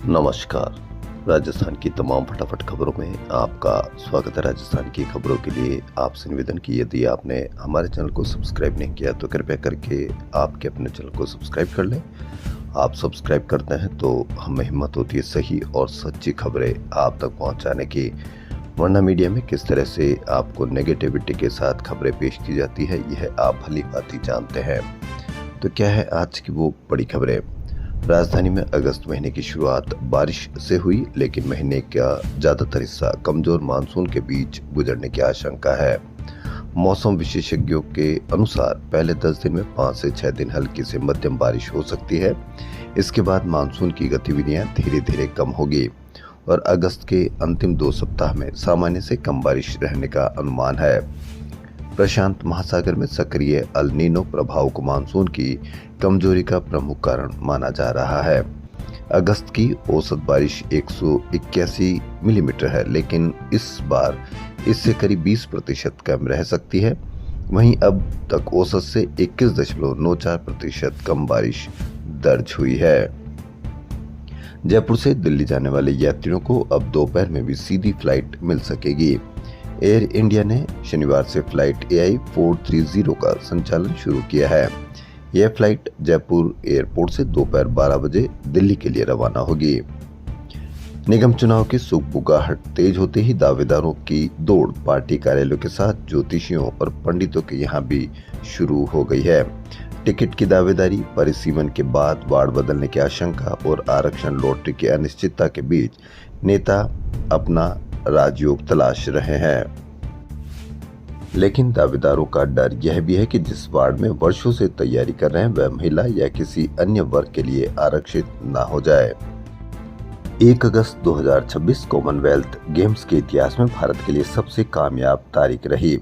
नमस्कार। राजस्थान की तमाम फटाफट खबरों में आपका स्वागत है। राजस्थान की खबरों के लिए आपसे निवेदन की यदि आपने हमारे चैनल को सब्सक्राइब नहीं किया तो कृपया करके आपके अपने चैनल को सब्सक्राइब कर लें। आप सब्सक्राइब करते हैं तो हमें हिम्मत होती है सही और सच्ची खबरें आप तक पहुंचाने की। वरना मीडिया में किस तरह से आपको नेगेटिविटी के साथ खबरें पेश की जाती है यह आप भली भांति जानते हैं। तो क्या है आज की वो बड़ी खबरें। राजधानी में अगस्त महीने की शुरुआत बारिश से हुई, लेकिन महीने का ज्यादातर हिस्सा कमजोर मानसून के बीच गुजरने की आशंका है। मौसम विशेषज्ञों के अनुसार पहले 10 दिन में 5 से 6 दिन हल्की से मध्यम बारिश हो सकती है। इसके बाद मानसून की गतिविधियां धीरे धीरे कम होगी और अगस्त के अंतिम 2 सप्ताह में सामान्य से कम बारिश रहने का अनुमान है। प्रशांत महासागर में सक्रिय अल नीनो प्रभाव को मानसून की कमजोरी का प्रमुख कारण माना जा रहा है। अगस्त की औसत बारिश 181 मिलीमीटर है, लेकिन इस बार इससे करीब 20% कम रह सकती है। वहीं अब तक औसत से 21.94% कम बारिश दर्ज हुई है। जयपुर से दिल्ली जाने वाले यात्रियों को अब दोपहर में भी सीधी फ्लाइट मिल सकेगी। एयर इंडिया ने शनिवार से फ्लाइट AI430 का संचालन शुरू किया है। यह फ्लाइट जयपुर एयरपोर्ट से दोपहर 12 बजे दिल्ली के लिए रवाना होगी। निगम चुनाव की सुगबुगाहट तेज होते ही दावेदारों की दौड़ पार्टी कार्यालयों के साथ ज्योतिषियों और पंडितों के यहाँ भी शुरू हो गई है। टिकट की दावेदारी, परिसीमन के बाद वार्ड बदलने की आशंका और आरक्षण लॉटरी की अनिश्चितता के बीच नेता अपना राजयोग तलाश रहे हैं। लेकिन दावेदारों का डर यह भी है कि जिस वार्ड में वर्षों से तैयारी कर रहे हैं वह महिला या किसी अन्य वर्ग के लिए आरक्षित न हो जाए। 1 अगस्त 2026 कॉमनवेल्थ गेम्स के इतिहास में भारत के लिए सबसे कामयाब तारीख रही।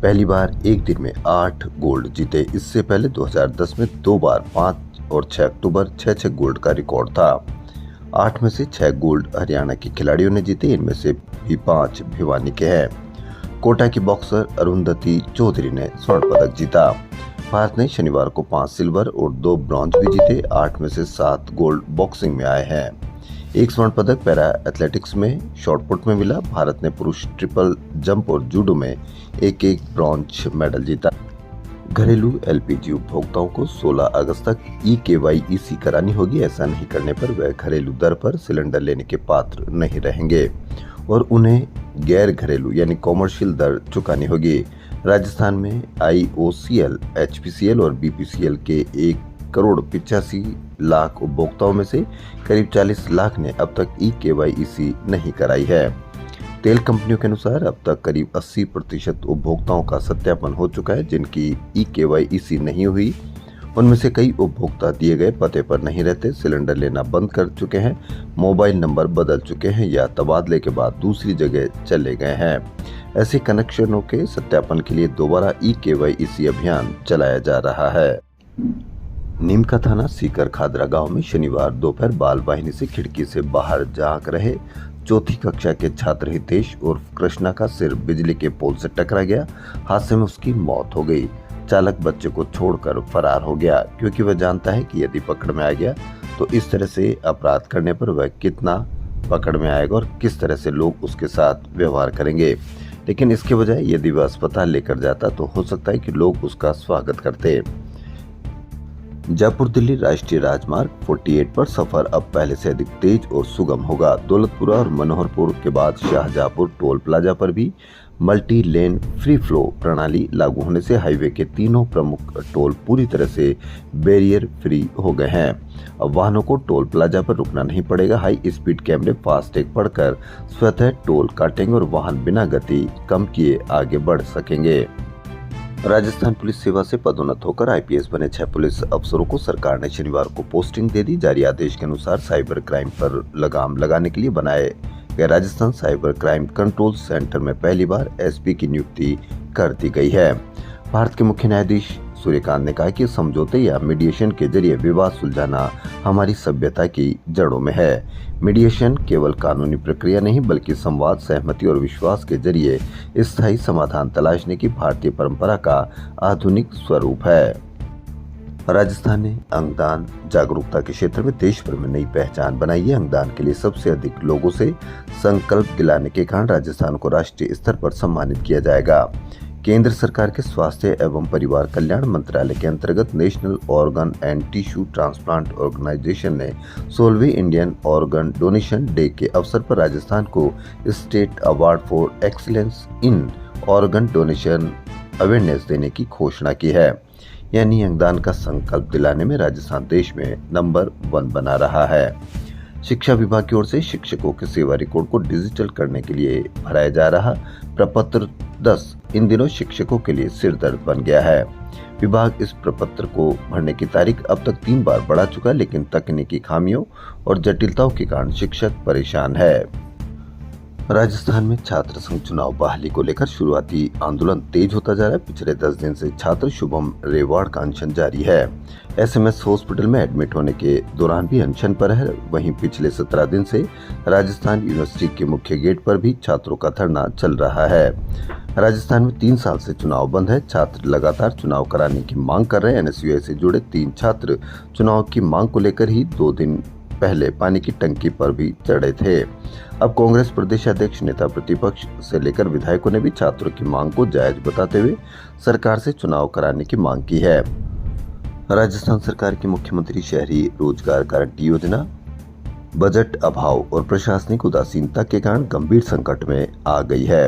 पहली बार एक दिन में 8 गोल्ड जीते। इससे पहले 2010 में 2 बार 5 और 6 अक्टूबर 6 गोल्ड का रिकॉर्ड था। 8 में से 6 गोल्ड हरियाणा के खिलाड़ियों ने जीते, इनमें से भी 5 भिवानी के हैं। कोटा की बॉक्सर अरुंधति चौधरी ने स्वर्ण पदक जीता। भारत ने शनिवार को 5 सिल्वर और 2 ब्रॉन्ज भी जीते। 8 में से 7 गोल्ड बॉक्सिंग में आए हैं। 1 स्वर्ण पदक पैरा एथलेटिक्स में शॉटपुट में मिला। भारत ने पुरुष ट्रिपल जंप और जूडो में एक ब्रॉन्ज मेडल जीता। घरेलू LPG उपभोक्ताओं को 16 अगस्त तक eKYC करानी होगी। ऐसा नहीं करने पर वह घरेलू दर पर सिलेंडर लेने के पात्र नहीं रहेंगे और उन्हें गैर घरेलू यानी कॉमर्शियल दर चुकानी होगी। राजस्थान में IOCL, HPCL और BPCL के 1,85,00,000 उपभोक्ताओं में से करीब 40 लाख ने अब तक eKYC नहीं कराई है। तेल कंपनियों के अनुसार अब तक करीब 80% उपभोक्ताओं का सत्यापन हो चुका है। जिनकी eKYC नहीं हुई उनमें से कई उपभोक्ता दिए गए पते पर नहीं रहते, सिलेंडर लेना बंद कर चुके हैं, मोबाइल नंबर बदल चुके हैं या तबादले के बाद दूसरी जगह चले गए हैं। ऐसे कनेक्शनों के सत्यापन के लिए दोबारा eKYC अभियान चलाया जा रहा है। नीमका थाना सीकर खादरा गांव में शनिवार दोपहर बाल वाहिनी से खिड़की से बाहर झांक रहे 4ठी कक्षा के छात्र हितेश और कृष्णा का सिर बिजली के पोल से टकरा गया। हादसे में उसकी मौत हो गई। चालक बच्चे को छोड़कर फरार हो गया, क्योंकि वह जानता है कि यदि पकड़ में आ गया तो इस तरह से अपराध करने पर वह कितना पकड़ में आएगा और किस तरह से लोग उसके साथ व्यवहार करेंगे। लेकिन इसके बजाय यदि वह अस्पताल लेकर जाता तो हो सकता है कि लोग उसका स्वागत करते। जयपुर दिल्ली राष्ट्रीय राजमार्ग 48 पर सफर अब पहले से अधिक तेज और सुगम होगा। दौलतपुरा और मनोहरपुर के बाद शाहजहांपुर टोल प्लाजा पर भी मल्टी लेन फ्री फ्लो प्रणाली लागू होने से हाईवे के तीनों प्रमुख टोल पूरी तरह से बैरियर फ्री हो गए हैं। अब वाहनों को टोल प्लाजा पर रुकना नहीं पड़ेगा। हाई स्पीड कैमरे फास्टैग पढ़कर स्वतः टोल काटेंगे और वाहन बिना गति कम किए आगे बढ़ सकेंगे। राजस्थान पुलिस सेवा से पदोन्नत होकर IPS बने 6 पुलिस अफसरों को सरकार ने शनिवार को पोस्टिंग दे दी। जारी आदेश के अनुसार साइबर क्राइम पर लगाम लगाने के लिए बनाए गए Rajasthan cyber crime control centre में पहली बार SP की नियुक्ति कर दी गई है। भारत के मुख्य न्यायाधीश सूर्यकांत ने कहा कि समझौते या मीडिएशन के जरिए विवाद सुलझाना हमारी सभ्यता की जड़ों में है। मीडिएशन केवल कानूनी प्रक्रिया नहीं बल्कि संवाद, सहमति और विश्वास के जरिए स्थायी समाधान तलाशने की भारतीय परंपरा का आधुनिक स्वरूप है। राजस्थान ने अंगदान जागरूकता के क्षेत्र में देश भर में नई पहचान बनाई है। अंगदान के लिए सबसे अधिक लोगों से संकल्प दिलाने के कारण राजस्थान को राष्ट्रीय स्तर पर सम्मानित किया जाएगा। केंद्र सरकार के स्वास्थ्य एवं परिवार कल्याण मंत्रालय के अंतर्गत national organ and tissue transplant organisation ने 16वें इंडियन ऑर्गन डोनेशन डे के अवसर पर राजस्थान को state award for excellence in organ donation awareness देने की घोषणा की है। यानी अंगदान का संकल्प दिलाने में राजस्थान देश में नंबर 1 बना रहा है। शिक्षा विभाग की ओर से शिक्षकों के सेवा रिकॉर्ड को डिजिटल करने के लिए भराया जा रहा प्रपत्र 10 इन दिनों शिक्षकों के लिए सिरदर्द बन गया है। विभाग इस प्रपत्र को भरने की तारीख अब तक 3 बार बढ़ा चुका, लेकिन तकनीकी खामियों और जटिलताओं के कारण शिक्षक परेशान है। राजस्थान में छात्र संघ चुनाव बहाली को लेकर शुरुआती आंदोलन तेज होता जा रहा है। पिछले 10 दिन से छात्र शुभम रेवाड़ का अनशन जारी है। एसएमएस हॉस्पिटल में एडमिट होने के दौरान भी अनशन पर है। वहीं पिछले 17 दिन से राजस्थान यूनिवर्सिटी के मुख्य गेट पर भी छात्रों का धरना चल रहा है। राजस्थान में 3 साल से चुनाव बंद है। छात्र लगातार चुनाव कराने की मांग कर रहे हैं। एनएसयूआई से जुड़े 3 छात्र चुनाव की मांग को लेकर ही 2 दिन पहले पानी की टंकी पर भी चढ़े थे। अब कांग्रेस प्रदेश अध्यक्ष, नेता प्रतिपक्ष से लेकर विधायकों ने भी छात्रों की मांग को जायज बताते हुए सरकार से चुनाव कराने की मांग की है। राजस्थान सरकार की मुख्यमंत्री शहरी रोजगार गारंटी योजना बजट अभाव और प्रशासनिक उदासीनता के कारण गंभीर संकट में आ गई है।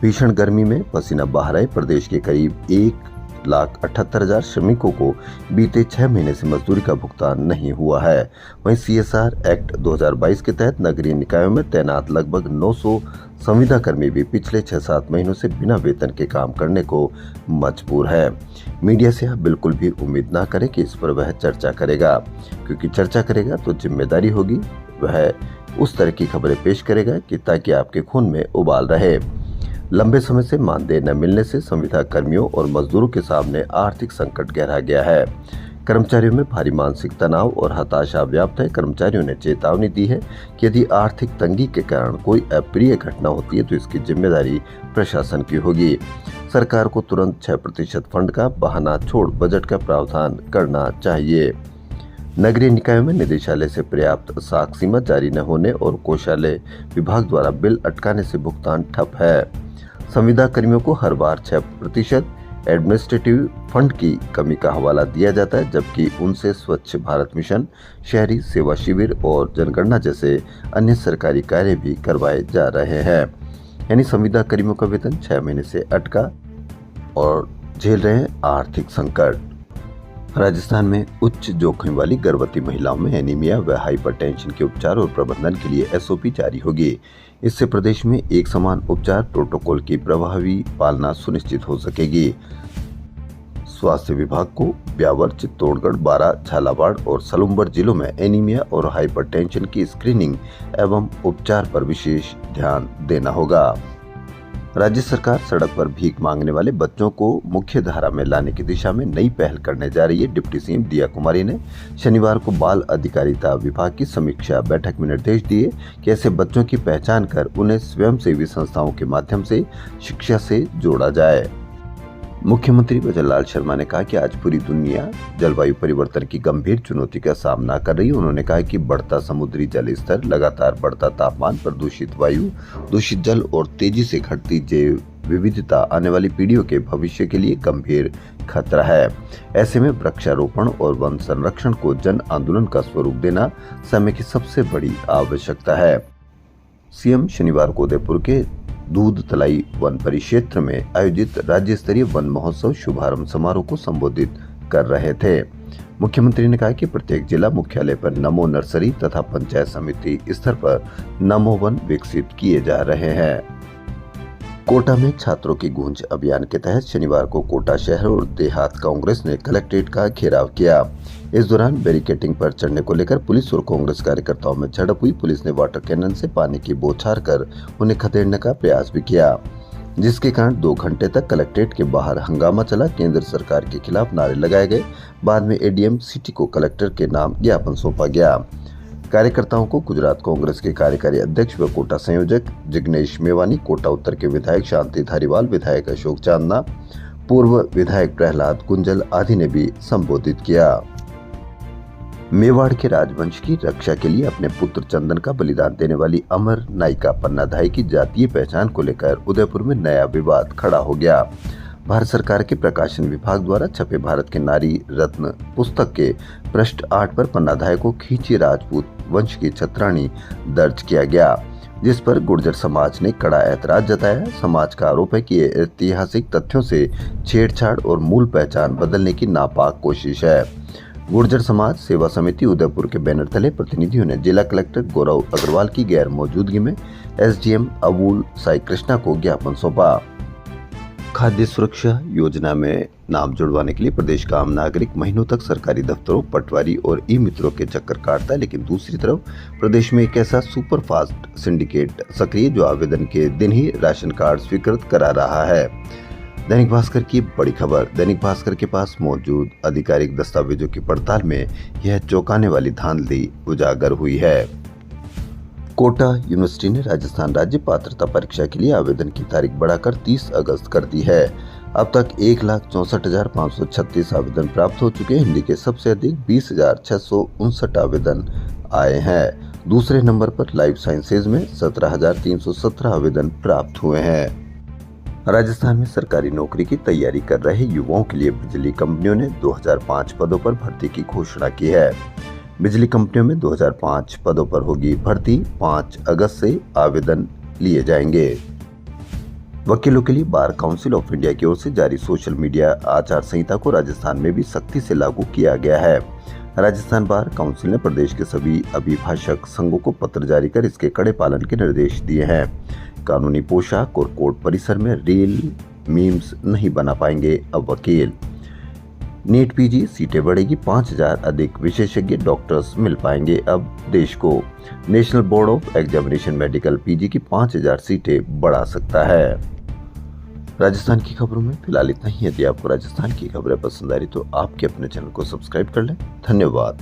भीषण गर्मी में पसीना बहा रहे प्रदेश के करीब 1,78,000 श्रमिकों को बीते 6 महीने से मजदूरी का भुगतान नहीं हुआ है। वहीं CSR एक्ट 2022 के तहत नगरीय निकायों में तैनात लगभग 900 संविदा कर्मी भी पिछले 6-7 महीनों से बिना वेतन के काम करने को मजबूर है। मीडिया से आप बिल्कुल भी उम्मीद ना करें कि इस पर वह चर्चा करेगा, क्योंकि चर्चा करेगा तो जिम्मेदारी होगी। वह उस तरह की खबरें पेश करेगा कि ताकि आपके खून में उबाल रहे। लंबे समय से मानदेय न मिलने से संविदा कर्मियों और मजदूरों के सामने आर्थिक संकट गहरा गया है। कर्मचारियों में भारी मानसिक तनाव और हताशा व्याप्त है। कर्मचारियों ने चेतावनी दी है कि यदि आर्थिक तंगी के कारण कोई अप्रिय घटना होती है तो इसकी जिम्मेदारी प्रशासन की होगी। सरकार को तुरंत 6% फंड का बहाना छोड़ बजट का प्रावधान करना चाहिए। नगरीय निकायों में निदेशालय से पर्याप्त साख सीमा जारी न होने और कोषालय विभाग द्वारा बिल अटकाने से भुगतान ठप है। संविदा कर्मियों को हर बार 6% एडमिनिस्ट्रेटिव फंड की कमी का हवाला दिया जाता है, जबकि उनसे स्वच्छ भारत मिशन, शहरी सेवा शिविर और जनगणना जैसे अन्य सरकारी कार्य भी करवाए जा रहे हैं। यानी संविदा कर्मियों का वेतन 6 महीने से अटका और झेल रहे हैं आर्थिक संकट। राजस्थान में उच्च जोखिम वाली गर्भवती महिलाओं में एनीमिया व हाइपरटेंशन के उपचार और प्रबंधन के लिए SOP जारी होगी। इससे प्रदेश में एक समान उपचार प्रोटोकॉल की प्रभावी पालना सुनिश्चित हो सकेगी। स्वास्थ्य विभाग को ब्यावर, चित्तौड़गढ़, बारां, झालावाड़ और सलूम्बर जिलों में एनीमिया और हाइपरटेंशन की स्क्रीनिंग एवं उपचार पर विशेष ध्यान देना होगा। राज्य सरकार सड़क पर भीख मांगने वाले बच्चों को मुख्य धारा में लाने की दिशा में नई पहल करने जा रही है। डिप्टी सीएम दिया कुमारी ने शनिवार को बाल अधिकारिता विभाग की समीक्षा बैठक में निर्देश दिए कि ऐसे बच्चों की पहचान कर उन्हें स्वयंसेवी संस्थाओं के माध्यम से शिक्षा से जोड़ा जाए। मुख्यमंत्री भजनलाल शर्मा ने कहा कि आज पूरी दुनिया जलवायु परिवर्तन की गंभीर चुनौती का सामना कर रही है। उन्होंने कहा कि बढ़ता समुद्री जल स्तर, लगातार बढ़ता तापमान, प्रदूषित वायु, दूषित जल और तेजी से घटती जैव विविधता आने वाली पीढ़ियों के भविष्य के लिए गंभीर खतरा है। ऐसे में वृक्षारोपण और वन संरक्षण को जन आंदोलन का स्वरूप देना समय की सबसे बड़ी आवश्यकता है। सीएम शनिवार को उदयपुर के दूध तलाई वन परिक्षेत्र में आयोजित राज्य स्तरीय वन महोत्सव शुभारंभ समारोह को संबोधित कर रहे थे। मुख्यमंत्री ने कहा कि प्रत्येक जिला मुख्यालय पर नमो नर्सरी तथा पंचायत समिति स्तर पर नमो वन विकसित किए जा रहे हैं। कोटा में छात्रों की गूंज अभियान के तहत शनिवार को कोटा शहर और देहात कांग्रेस ने कलेक्ट्रेट का घेराव किया। इस दौरान बैरिकेडिंग पर चढ़ने को लेकर पुलिस और कांग्रेस कार्यकर्ताओं में झड़प हुई। पुलिस ने वाटर कैनन से पानी की बौछार कर उन्हें खदेड़ने का प्रयास भी किया, जिसके कारण 2 घंटे तक कलेक्ट्रेट के बाहर हंगामा चला। केंद्र सरकार के खिलाफ नारे लगाए गए। बाद में ADM सिटी को कलेक्टर के नाम ज्ञापन सौंपा गया। कार्यकर्ताओं को गुजरात कांग्रेस के कार्यकारी अध्यक्ष व कोटा संयोजक जिग्नेश मेवानी, कोटा उत्तर के विधायक शांति धारीवाल, विधायक अशोक चांदना, पूर्व विधायक प्रहलाद कुंजल आदि ने भी संबोधित किया। मेवाड़ के राजवंश की रक्षा के लिए अपने पुत्र चंदन का बलिदान देने वाली अमर नायिका पन्नाधाय की जातीय पहचान को लेकर उदयपुर में नया विवाद खड़ा हो गया। भारत सरकार के प्रकाशन विभाग द्वारा छपे भारत के नारी रत्न पुस्तक के पृष्ठ 8 पर पन्नाधाय को खींची राजपूत वंश की छत्राणी दर्ज किया गया, जिस पर गुर्जर समाज ने कड़ा ऐतराज जताया। समाज का आरोप है कि ये ऐतिहासिक तथ्यों से छेड़छाड़ और मूल पहचान बदलने की नापाक कोशिश है। गुर्जर समाज सेवा समिति उदयपुर के बैनर तले प्रतिनिधियों ने जिला कलेक्टर गौरव अग्रवाल की गैर मौजूदगी में एसडीएम अबुल साई कृष्णा को ज्ञापन सौंपा। खाद्य सुरक्षा योजना में नाम जुड़वाने के लिए प्रदेश का आम नागरिक महीनों तक सरकारी दफ्तरों, पटवारी और ई मित्रों के चक्कर काटता है, लेकिन दूसरी तरफ प्रदेश में एक ऐसा सुपर फास्ट सिंडिकेट सक्रिय जो आवेदन के दिन ही राशन कार्ड स्वीकृत करा रहा है। दैनिक भास्कर की बड़ी खबर। दैनिक भास्कर के पास मौजूद आधिकारिक दस्तावेजों की पड़ताल में यह चौंकाने वाली धांधली उजागर हुई है। कोटा यूनिवर्सिटी ने राजस्थान राज्य पात्रता परीक्षा के लिए आवेदन की तारीख बढ़ाकर 30 अगस्त कर दी है। अब तक 1,64,536 आवेदन प्राप्त हो चुके हैं। हिंदी के सबसे अधिक 20,659 आवेदन आए हैं। दूसरे नंबर पर लाइफ साइंसेज में 17,317 आवेदन प्राप्त हुए हैं। राजस्थान में सरकारी नौकरी की तैयारी कर रहे युवाओं के लिए बिजली कंपनियों ने 2005 पदों पर भर्ती की घोषणा की है। बिजली कंपनियों में 2005 पदों पर होगी भर्ती। 5 अगस्त से आवेदन लिए जाएंगे। वकीलों के लिए बार काउंसिल ऑफ इंडिया की ओर से जारी सोशल मीडिया आचार संहिता को राजस्थान में भी सख्ती से लागू किया गया है। राजस्थान बार काउंसिल ने प्रदेश के सभी अभिभाषक संघों को पत्र जारी कर इसके कड़े पालन के निर्देश दिए हैं। कानूनी पोशाक और कोर्ट परिसर में रील मीम्स नहीं बना पाएंगे अब वकील। नीट पीजी सीटें बढ़ेगी। 5,000 अधिक विशेषज्ञ डॉक्टर्स मिल पाएंगे अब देश को। National board of examination medical PG की 5,000 सीटें बढ़ा सकता है। राजस्थान की खबरों में फिलहाल इतना ही। यदि आपको राजस्थान की खबरें पसंद आ रही तो आपके अपने चैनल को सब्सक्राइब कर लें। धन्यवाद।